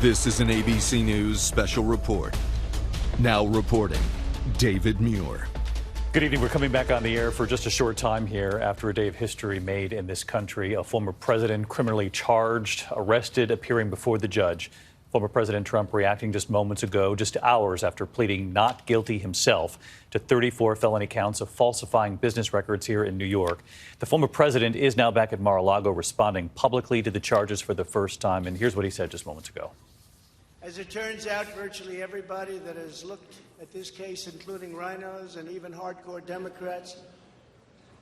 This is an ABC News special report. Now reporting, David Muir. Good evening. We're coming back on the air for just a short time here after a day of history made in this country. A former president criminally charged, arrested, appearing before the judge. Former President Trump reacting just moments ago, just hours after pleading not guilty himself to 34 felony counts of falsifying business records here in New York. The former president is now back at Mar-a-Lago responding publicly to the charges for the first time. And here's what he said just moments ago. As it turns out, virtually everybody that has looked at this case, including rhinos and even hardcore Democrats,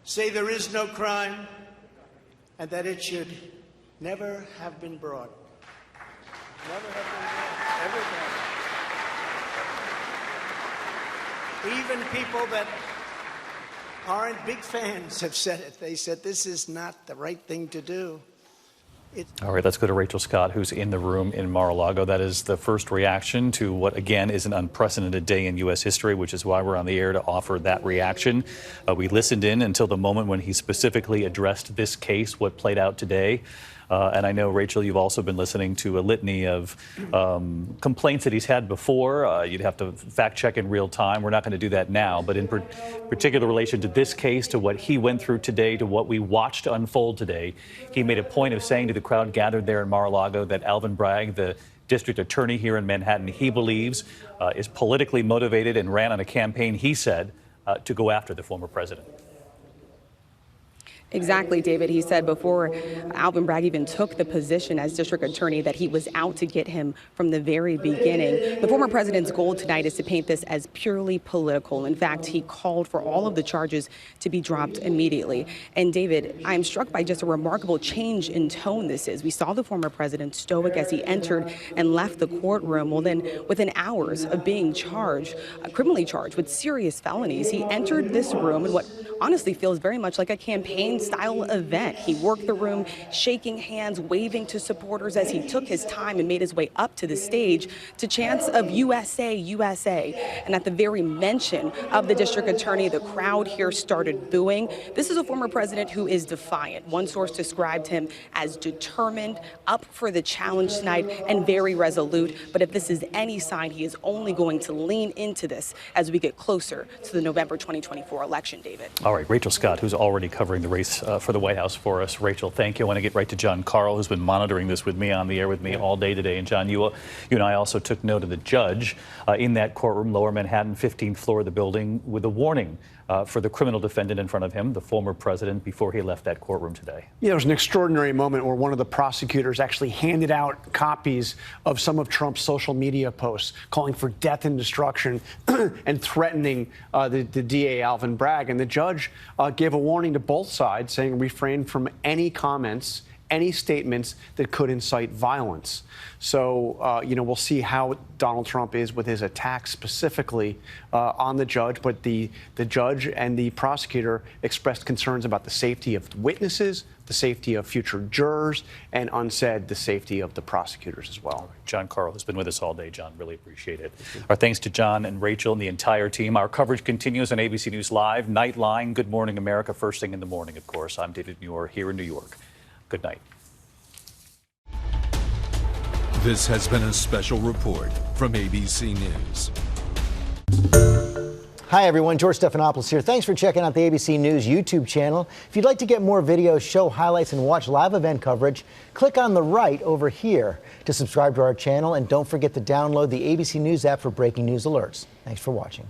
say there is no crime and that it should never have been brought. Never have been brought. Ever brought. Even people that aren't big fans have said it. They said this is not the right thing to do. All right, let's go to Rachel Scott, who's in the room in Mar-a-Lago. That is the first reaction to what, again, is an unprecedented day in U.S. history, which is why we're on the air to offer that reaction. We listened in until the moment when he specifically addressed this case, what played out today. And I know, Rachel, you've also been listening to a litany of complaints that he's had before. You'd have to fact check in real time. We're not going to do that now. But in particular relation to this case, to what he went through today, to what we watched unfold today, he made a point of saying to the crowd gathered there in Mar-a-Lago that Alvin Bragg, the district attorney here in Manhattan, he believes is politically motivated and ran on a campaign, he said, to go after the former president. Exactly, David. He said before Alvin Bragg even took the position as district attorney that he was out to get him from the very beginning. The former president's goal tonight is to paint this as purely political. In fact, he called for all of the charges to be dropped immediately. And David, I'm struck by just a remarkable change in tone this is. We saw the former president stoic as he entered and left the courtroom. Well, then within hours of being charged, criminally charged with serious felonies, he entered this room in what honestly feels very much like a campaign style event. He worked the room, shaking hands, waving to supporters as he took his time and made his way up to the stage to chants of USA, USA. And at the very mention of the district attorney, the crowd here started booing. This is a former president who is defiant. One source described him as determined, up for the challenge tonight, and very resolute. But if this is any sign, he is only going to lean into this as we get closer to the November 2024 election, David. All right, Rachel Scott, who's already covering the race for the White House for us. Rachel, thank you. I want to get right to John Carl, who's been monitoring this with me on the air with me all day today. And John, you and I also took note of the judge in that courtroom, Lower Manhattan, 15th floor of the building, with a warning for the criminal defendant in front of him, the former president, before he left that courtroom today. Yeah, it was an extraordinary moment where one of the prosecutors actually handed out copies of some of Trump's social media posts calling for death and destruction and threatening the DA, Alvin Bragg. And the judge gave a warning to both sides, saying refrain from any comments, any statements that could incite violence. So, we'll see how Donald Trump is with his attack specifically on the judge. But the judge and the prosecutor expressed concerns about the safety of witnesses, the safety of future jurors, and unsaid the safety of the prosecutors as well. John Carl has been with us all day. John, really appreciate it. Our thanks to John and Rachel and the entire team. Our coverage continues on ABC News Live, Nightline, Good Morning America, first thing in the morning, of course. I'm David Muir here in New York. Good night. This has been a special report from ABC News. Hi, everyone. George Stephanopoulos here. Thanks for checking out the ABC News YouTube channel. If you'd like to get more videos, show highlights, and watch live event coverage, click on the right over here to subscribe to our channel. And don't forget to download the ABC News app for breaking news alerts. Thanks for watching.